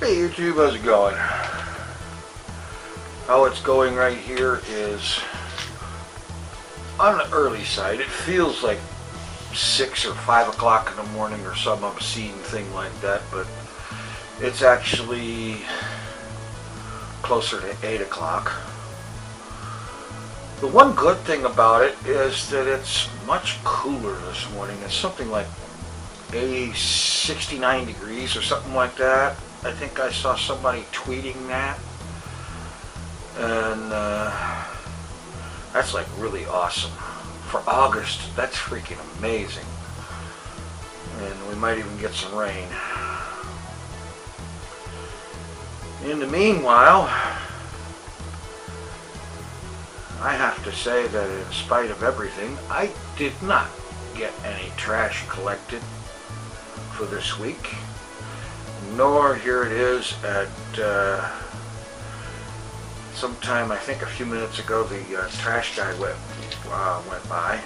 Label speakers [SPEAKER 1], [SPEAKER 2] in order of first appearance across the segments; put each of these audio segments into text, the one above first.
[SPEAKER 1] Hey YouTube, how's it going? How it's going right here is on the early side. It feels like 6 or 5 o'clock in the morning or some obscene thing like that, but it's actually closer to 8 o'clock. The one good thing about it is that it's much cooler this morning. It's something like 69 degrees or something like that. I think I saw somebody tweeting that, and that's like really awesome. For August, that's freaking amazing. And we might even get some rain. In the meanwhile, I have to say that in spite of everything, I did not get any trash collected for this week. Nor here it is at sometime, I think a few minutes ago, the trash guy went by.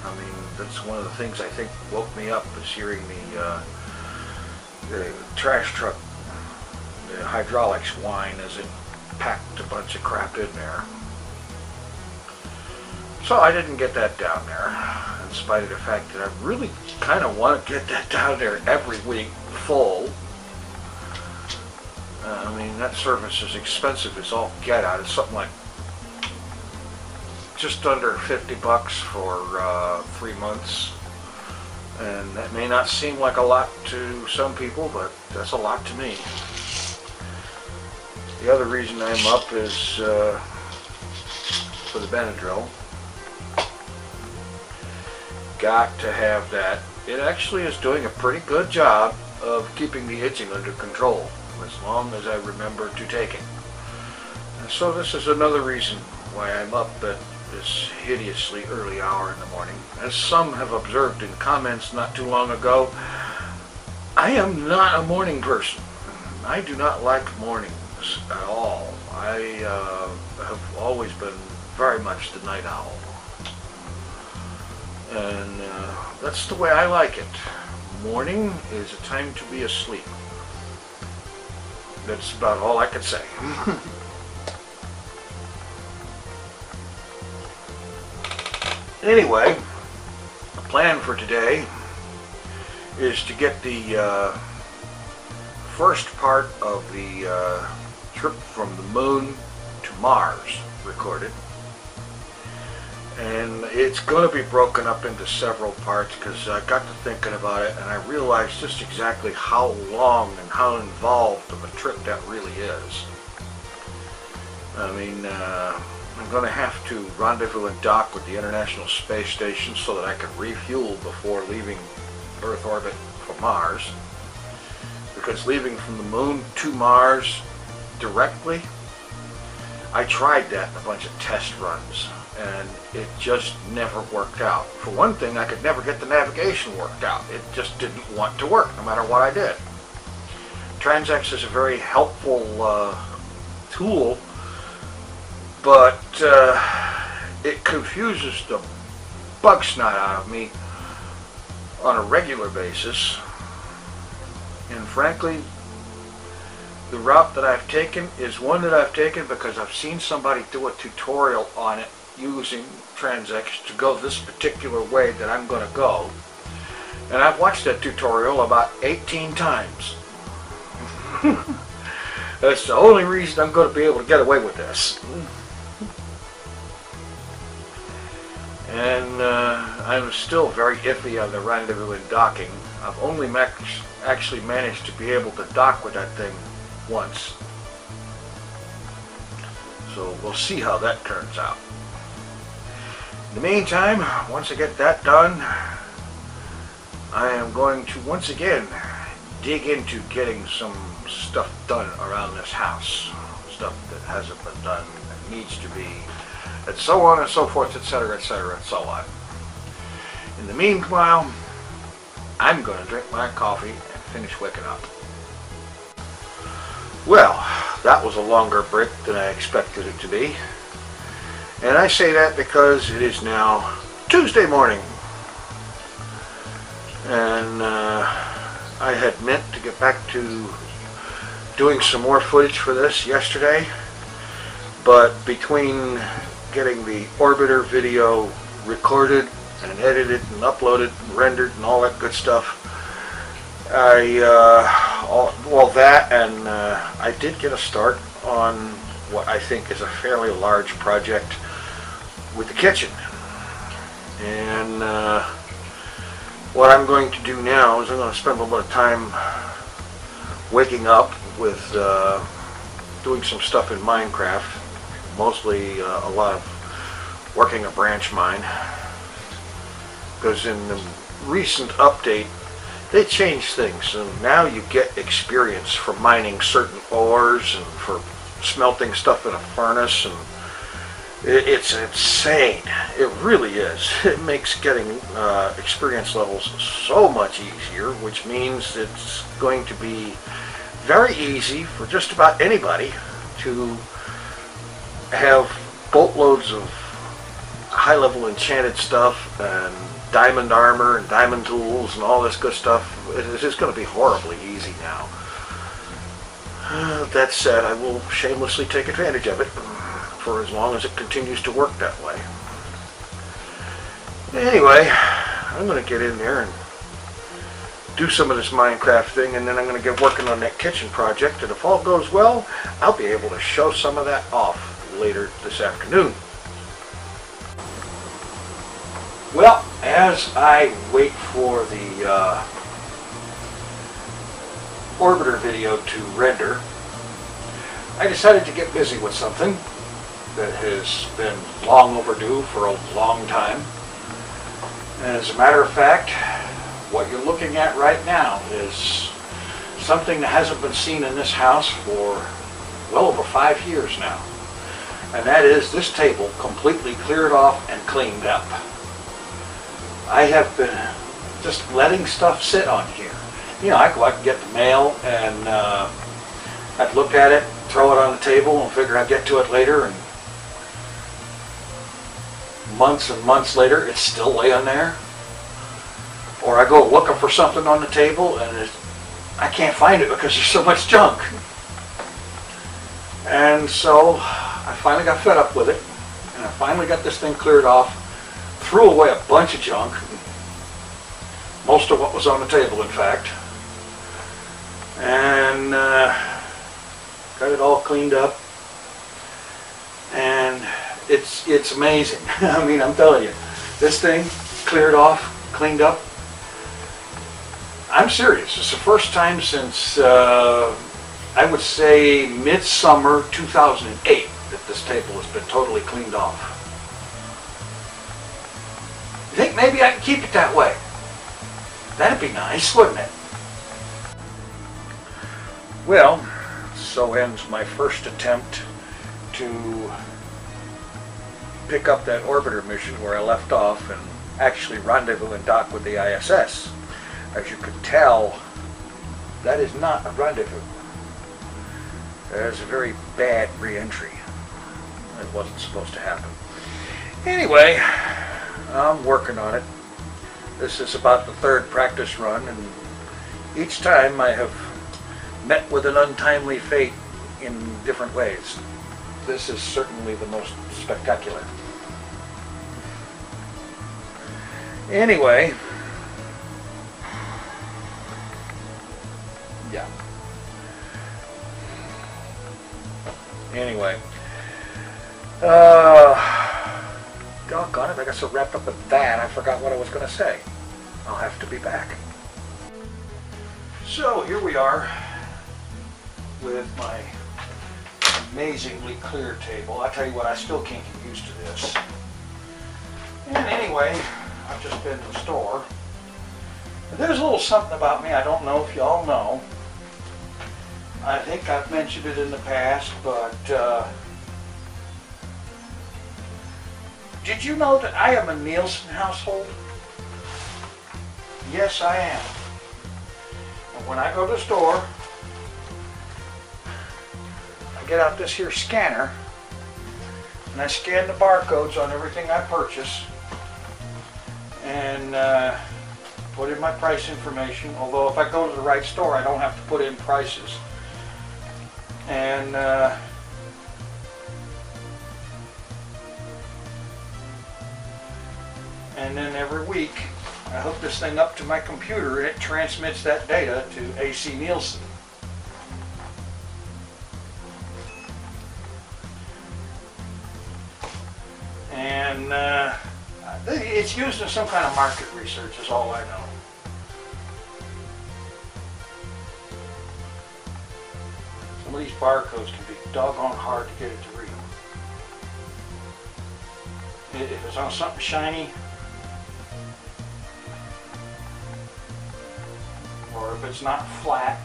[SPEAKER 1] I mean, that's one of the things I think woke me up, is hearing the trash truck, the hydraulics whine as it packed a bunch of crap in there. So I didn't get that down there, in spite of the fact that I really kind of want to get that down there every week full. I mean, that service is expensive as all get out. It's something like just under 50 bucks for 3 months. And that may not seem like a lot to some people, but that's a lot to me. The other reason I'm up is for the Benadryl. Got to have that. It actually is doing a pretty good job of keeping the itching under control, as long as I remember to take it. And so this is another reason why I'm up at this hideously early hour in the morning. As some have observed in comments not too long ago, I am not a morning person. I do not like mornings at all. I have always been very much the night owl. And that's the way I like it. Morning is a time to be asleep. That's about all I can say. Anyway, the plan for today is to get the first part of the trip from the moon to Mars recorded. And it's going to be broken up into several parts, because I got to thinking about it and I realized just exactly how long and how involved of a trip that really is. I mean, I'm going to have to rendezvous and dock with the International Space Station so that I can refuel before leaving Earth orbit for Mars. Because leaving from the moon to Mars directly, I tried that in a bunch of test runs, and it just never worked out. For one thing, I could never get the navigation worked out. It just didn't want to work, no matter what I did. Transx is a very helpful tool, but it confuses the bug snot out of me on a regular basis. And frankly, the route that I've taken is one that I've taken because I've seen somebody do a tutorial on it using Transx to go this particular way that I'm going to go. And I've watched that tutorial about 18 times. That's the only reason I'm going to be able to get away with this. And I'm still very iffy on the rendezvous and docking. I've only actually managed to be able to dock with that thing once. So we'll see how that turns out. In the meantime, once I get that done, I am going to once again dig into getting some stuff done around this house. Stuff that hasn't been done and needs to be, and so on and so forth, etc., etc., and so on. In the meanwhile, I'm going to drink my coffee and finish waking up. Well, that was a longer break than I expected it to be. And I say that because it is now Tuesday morning. And I had meant to get back to doing some more footage for this yesterday, but between getting the orbiter video recorded and edited and uploaded and rendered and all that good stuff, I did get a start on what I think is a fairly large project with the kitchen. And what I'm going to do now is I'm going to spend a little bit of time waking up with doing some stuff in Minecraft, mostly a lot of working a branch mine, because in the recent update they changed things, and now you get experience for mining certain ores and for smelting stuff in a furnace, and it's insane. It really is. It makes getting experience levels so much easier, which means it's going to be very easy for just about anybody to have boatloads of high-level enchanted stuff and diamond armor and diamond tools and all this good stuff. It's just going to be horribly easy now. That said, I will shamelessly take advantage of it for as long as it continues to work that way. Anyway, I'm going to get in there and do some of this Minecraft thing, and then I'm going to get working on that kitchen project, and if all goes well, I'll be able to show some of that off later this afternoon. Well, as I wait for the orbiter video to render, I decided to get busy with something that has been long overdue for a long time. And as a matter of fact, what you're looking at right now is something that hasn't been seen in this house for well over 5 years now. And that is this table completely cleared off and cleaned up. I have been just letting stuff sit on here. You know, I go out and get the mail, and I'd look at it, throw it on the table, and figure I'd get to it later, and months and months later, it's still laying there. Or I go looking for something on the table, and I can't find it because there's so much junk. And so I finally got fed up with it, and I finally got this thing cleared off, threw away a bunch of junk, most of what was on the table in fact, and got it all cleaned up, and it's amazing. I mean, I'm telling you, this thing cleared off, cleaned up. I'm serious. It's the first time since I would say midsummer 2008 that this table has been totally cleaned off. You think maybe I can keep it that way? That'd be nice, wouldn't it? Well, so ends my first attempt to pick up that orbiter mission where I left off and actually rendezvous and dock with the ISS. As you can tell, that is not a rendezvous. That is a very bad re-entry. It wasn't supposed to happen. Anyway, I'm working on it. This is about the third practice run, and each time I have met with an untimely fate in different ways. This is certainly the most spectacular. Anyway, yeah. Anyway, doggone it, I got so wrapped up with that, I forgot what I was going to say. I'll have to be back. So here we are with my amazingly clear table. I tell you what, I still can't get used to this. And anyway, I've just been to the store. And there's a little something about me I don't know if y'all know. I think I've mentioned it in the past, but did you know that I am a Nielsen household? Yes, I am. And when I go to the store, I get out this here scanner and I scan the barcodes on everything I purchase and put in my price information. Although if I go to the right store, I don't have to put in prices. And then every week I hook this thing up to my computer and it transmits that data to AC Nielsen. And it's used in some kind of market research is all I know. Some of these barcodes can be doggone hard to get it to read. If it's on something shiny, or if it's not flat.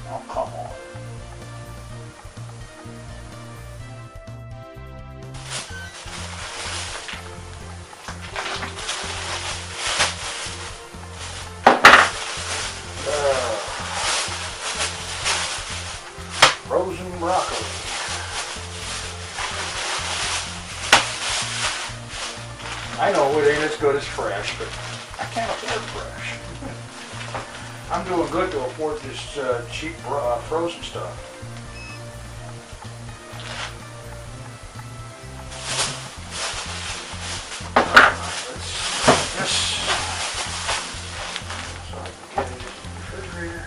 [SPEAKER 1] Oh, come on. Frozen broccoli. I know it ain't as good as fresh, but I can't afford fresh. I'm doing good to afford this cheap frozen stuff. Let's this so I can get it in the refrigerator.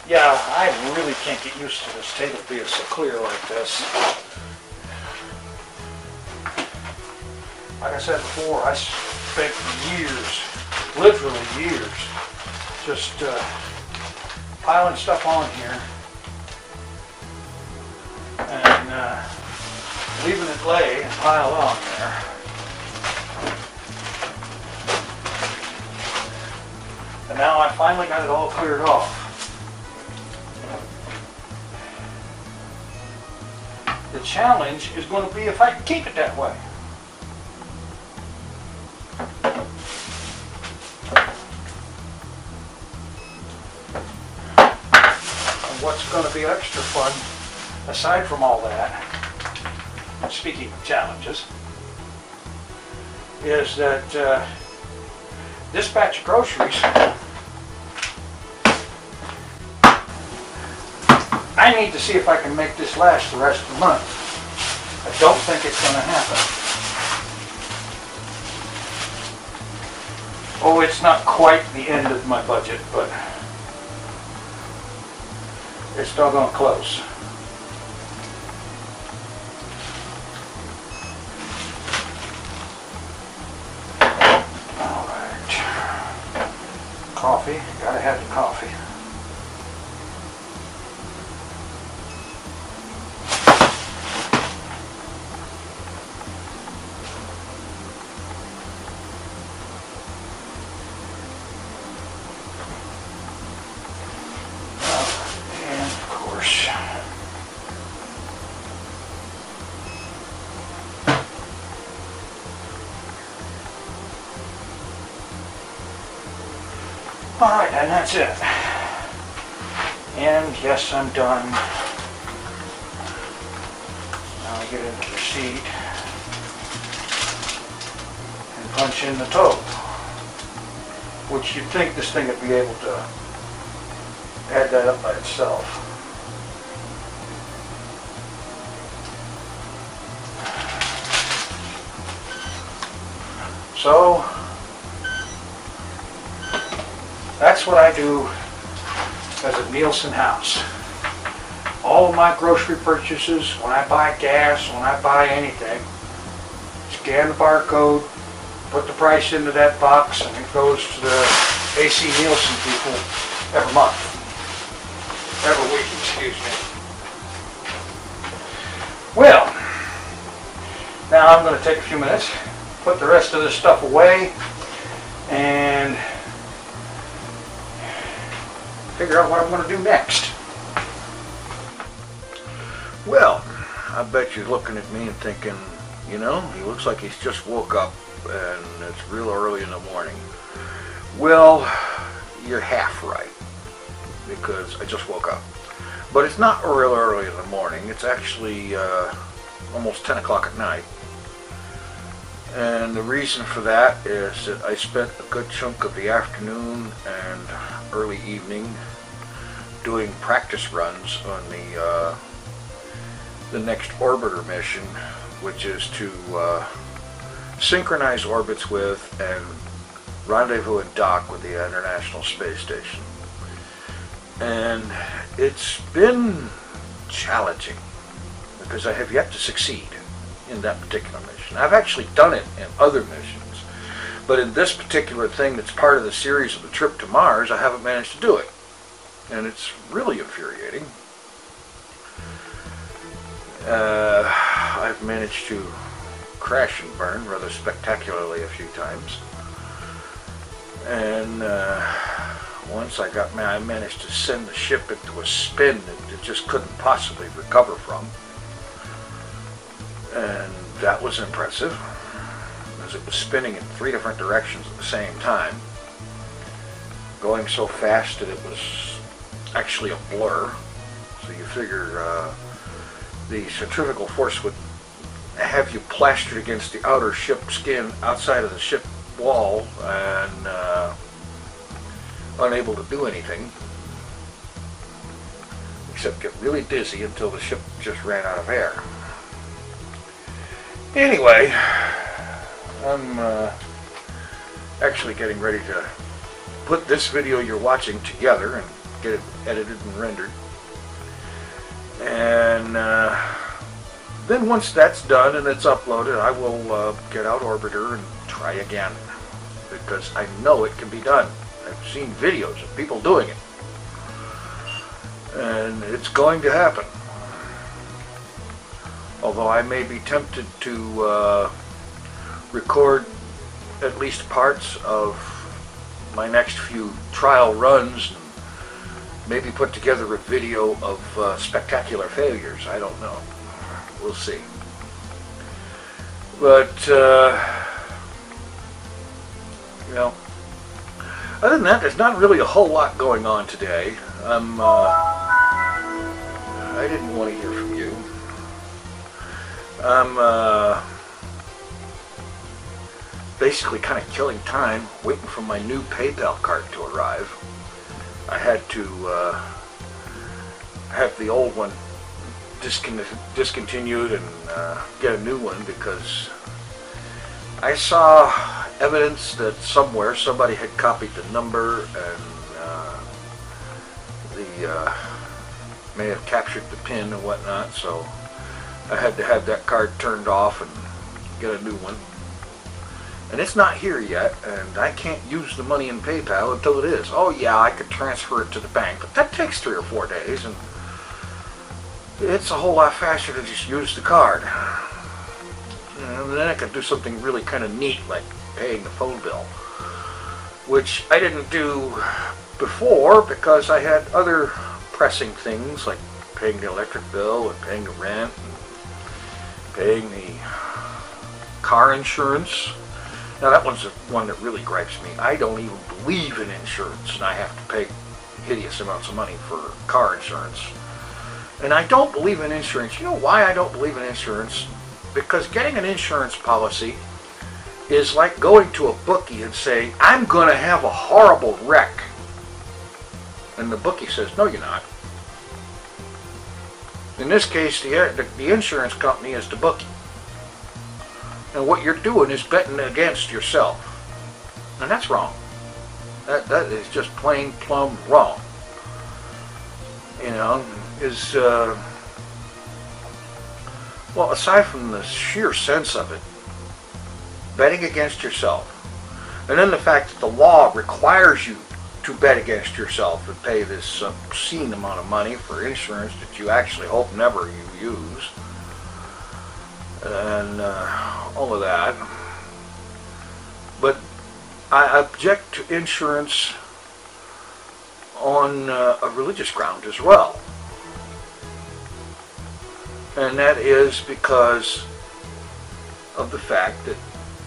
[SPEAKER 1] Yeah, I really can't get used to this table being so clear like this. Like I said before, I spent years, literally years, just piling stuff on here and leaving it lay and pile on there. And now I finally got it all cleared off. The challenge is going to be if I can keep it that way. And what's going to be extra fun, aside from all that, speaking of challenges, is that this batch of groceries, I need to see if I can make this last the rest of the month. I don't think it's going to happen. Oh, it's not quite the end of my budget, but it's doggone close. All right. Coffee. Gotta have the coffee. Alright, and that's it. And yes, I'm done. Now I get in the receipt and punch in the total, which you'd think this thing would be able to add that up by itself. So that's what I do as a Nielsen house. All of my grocery purchases, when I buy gas, when I buy anything, scan the barcode, put the price into that box, and it goes to the AC Nielsen people every month. Every week, excuse me. Well, now I'm going to take a few minutes, put the rest of this stuff away, and figure out what I'm going to do next. Well, I bet you're looking at me and thinking, you know, he looks like he's just woke up and it's real early in the morning. Well, you're half right, because I just woke up. But it's not real early in the morning. It's actually almost 10 o'clock at night. And the reason for that is that I spent a good chunk of the afternoon and early evening doing practice runs on the next orbiter mission, which is to synchronize orbits with and rendezvous and dock with the International Space Station. And it's been challenging because I have yet to succeed in that particular mission. I've actually done it in other missions, but in this particular thing that's part of the series of the trip to Mars, I haven't managed to do it. And it's really infuriating. I've managed to crash and burn rather spectacularly a few times. And once I managed to send the ship into a spin that it just couldn't possibly recover from. And that was impressive, because it was spinning in 3 different directions at the same time, going so fast that it was actually a blur. So you figure the centrifugal force would have you plastered against the outer ship skin outside of the ship wall and unable to do anything except get really dizzy until the ship just ran out of air. Anyway, I'm actually getting ready to put this video you're watching together and get it edited and rendered. And then once that's done and it's uploaded, I will get out Orbiter and try again, because I know it can be done. I've seen videos of people doing it, and it's going to happen. Although I may be tempted to record at least parts of my next few trial runs and maybe put together a video of spectacular failures. I don't know. We'll see. But, you know, other than that, there's not really a whole lot going on today. I didn't want to hear from you. I'm basically kind of killing time waiting for my new PayPal card to arrive. I had to have the old one discontinued and get a new one, because I saw evidence that somewhere somebody had copied the number and may have captured the pin and whatnot, so I had to have that card turned off and get a new one. And it's not here yet, and I can't use the money in PayPal until it is. Oh yeah, I could transfer it to the bank, but that takes 3 or 4 days, and it's a whole lot faster to just use the card. And then I could do something really kind of neat, like paying the phone bill, which I didn't do before because I had other pressing things like paying the electric bill and paying the rent and paying the car insurance. Now that one's the one that really gripes me. I don't even believe in insurance, and I have to pay hideous amounts of money for car insurance. And I don't believe in insurance. You know why I don't believe in insurance? Because getting an insurance policy is like going to a bookie and saying, I'm going to have a horrible wreck. And the bookie says, no, you're not. In this case, the insurance company is the bookie. And what you're doing is betting against yourself. And that's wrong. That is just plain plumb wrong. You know, well, aside from the sheer sense of it, betting against yourself, and then the fact that the law requires you to bet against yourself and pay this obscene amount of money for insurance that you actually hope never you use, and all of that. But I object to insurance on a religious ground as well. And that is because of the fact that,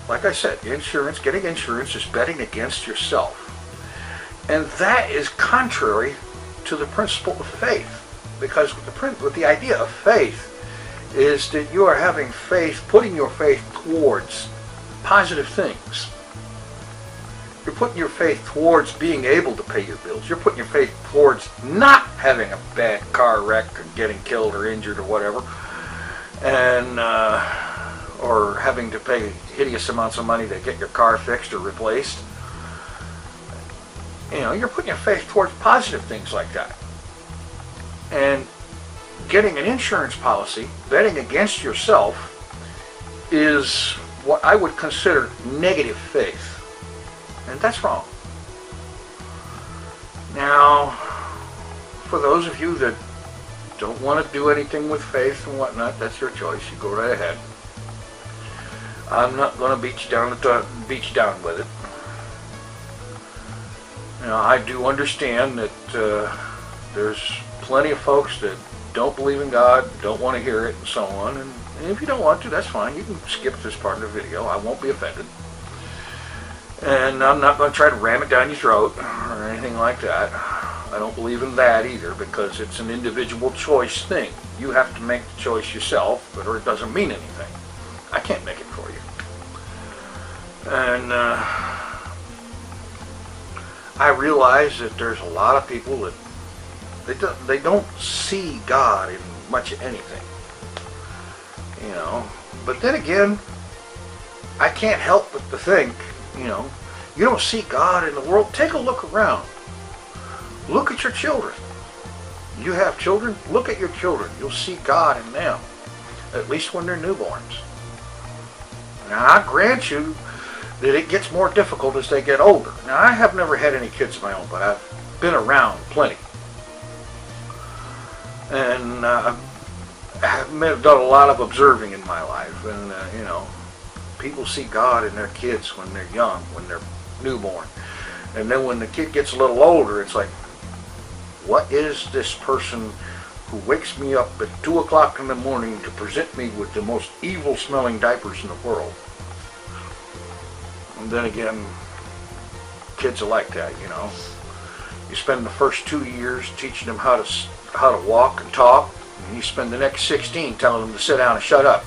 [SPEAKER 1] like I said, getting insurance is betting against yourself. And that is contrary to the principle of faith. Because with the idea of faith is that you are having faith, putting your faith towards positive things. You're putting your faith towards being able to pay your bills. You're putting your faith towards not having a bad car wreck or getting killed or injured or whatever, and or having to pay hideous amounts of money to get your car fixed or replaced. You know, you're putting your faith towards positive things like that. And getting an insurance policy, betting against yourself, is what I would consider negative faith. And that's wrong. Now, for those of you that don't want to do anything with faith and whatnot, that's your choice. You go right ahead. I'm not going to beat you down with it. You know, I do understand that there's plenty of folks that don't believe in God, don't want to hear it, and so on. And if you don't want to, that's fine. You can skip this part of the video. I won't be offended. And I'm not going to try to ram it down your throat or anything like that. I don't believe in that either, because it's an individual choice thing. You have to make the choice yourself, or it doesn't mean anything. I can't make it for you. And I realize that there's a lot of people that they don't see God in much of anything, you know. But then again, I can't help but to think, you know, you don't see God in the world. Take a look around. Look at your children. You have children? Look at your children. You'll see God in them, at least when they're newborns. Now, I grant you that it gets more difficult as they get older. Now, I have never had any kids of my own, but I've been around plenty. And I've done a lot of observing in my life. And, you know, people see God in their kids when they're young, when they're newborn. And then when the kid gets a little older, it's like, what is this person who wakes me up at 2 o'clock in the morning to present me with the most evil-smelling diapers in the world? And then again, kids are like that, you know. You spend the first 2 years teaching them how to walk and talk, and you spend the next 16 telling them to sit down and shut up.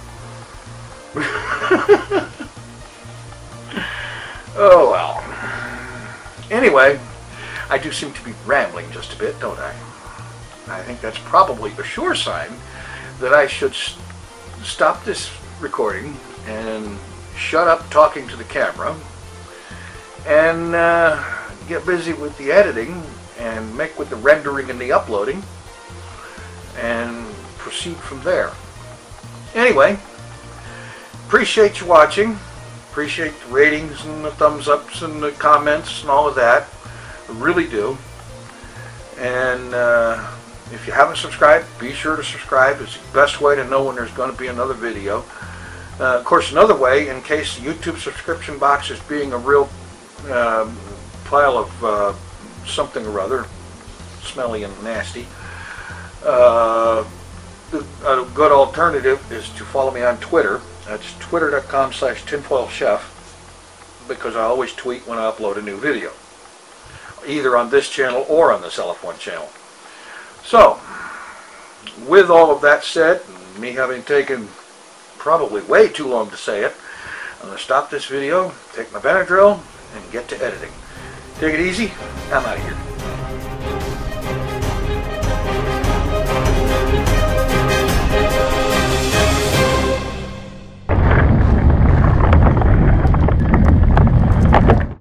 [SPEAKER 1] Oh well. Anyway, I do seem to be rambling just a bit, don't I? I think that's probably a sure sign that I should stop this recording and shut up talking to the camera and get busy with the editing and make with the rendering and the uploading and proceed from there. Anyway, appreciate you watching. Appreciate the ratings and the thumbs ups and the comments and all of that. I really do. And if you haven't subscribed, be sure to subscribe. It's the best way to know when there's going to be another video. Of course, another way, in case the YouTube subscription box is being a real pile of something or other, smelly and nasty, a good alternative is to follow me on Twitter. That's twitter.com/tinfoilchef, because I always tweet when I upload a new video, either on this channel or on the Cellophone channel. So, with all of that said, and me having taken probably way too long to say it, I'm going to stop this video, take my Benadryl, and get to editing. Take it easy. I'm out of here.